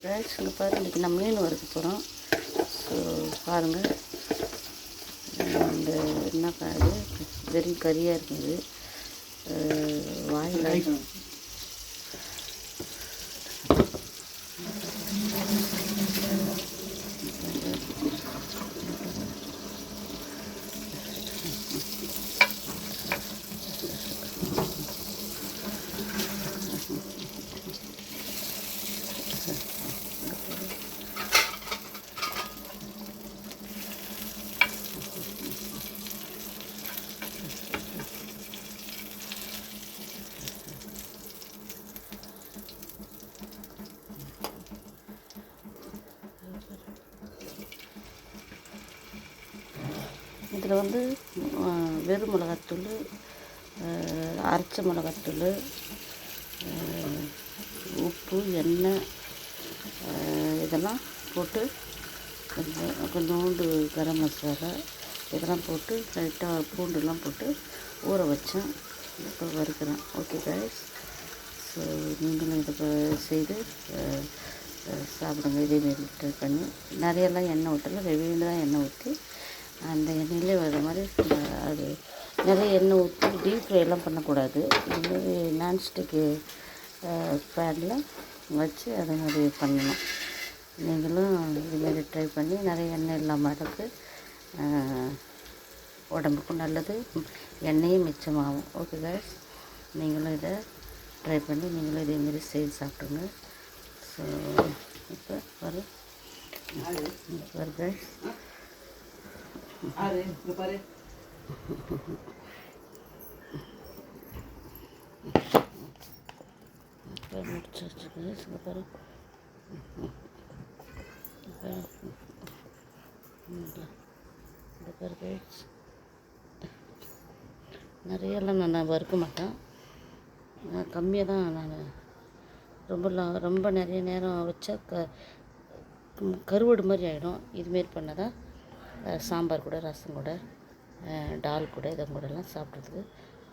Rice இங்கே பாருங்கள், இன்றைக்கி நான் மீன் வறுக்க போகிறோம். ஸோ பாருங்கள், இந்த என்ன காது வெறும் கறியாக இருக்குது. வாயில் இதில் வந்து வெறும் மிளகாத்தூள், அரைச்ச மிளகாத்தூள், உப்பு, எண்ணெய் இதெல்லாம் போட்டு கொஞ்சோண்டு கரம் மசாலா இதெல்லாம் போட்டு லைட்டாக பூண்டுலாம் போட்டு ஊற வச்சேன். இப்போ வறுக்கிறேன். ஓகே கைஸ், ஸோ நீங்களும் இதை செய்து சாப்பிடுங்க. இதேமாரி ட்ரை பண்ணி நிறையெல்லாம் எண்ணெய் ஊற்றல, வெவ்வேறு தான் எண்ணெய் ஊற்றி அந்த எண்ணெயிலே வர மாதிரி அது நிறைய எண்ணெய் ஊற்றி டீப் ஃப்ரைலாம் பண்ணக்கூடாது. இதுமாரி நான்ஸ்டிக்கு பேனில் வச்சு அதை மாதிரி பண்ணணும். நீங்களும் இதுமாரி ட்ரை பண்ணி நிறைய எண்ணெய் இல்லாமல் இருக்குது, உடம்புக்கும் நல்லது, எண்ணெயும் மிச்சமாகும். ஓகே கைஸ், நீங்களும் இதை ட்ரை பண்ணி நீங்களும் இதேமாரி செய்து சாப்பிடுங்க. ஸோ இப்போ வரும் கைஸ், முடிச்சாச்சு கைஸ். இங்கே பாரு, இந்த பாரு கைஸ், நிறையெல்லாம் நான் வறுக்க மாட்டேன், கம்மியாக தான். நான் ரொம்ப நிறைய நேரம் வச்சா கருவாடு மாதிரி ஆகிடும். இதுமாரி பண்ணால் தான் சாம்பார் கூட, ரசம் கூட, டால் கூட, இதன் கூடலாம் சாப்பிட்றதுக்கு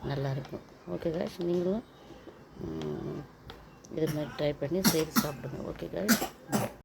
நல்லாயிருக்கும். ஓகே கைஸ், நீங்களும் இது மாதிரி ட்ரை பண்ணி செய்து சாப்பிடுங்க. Okay guys.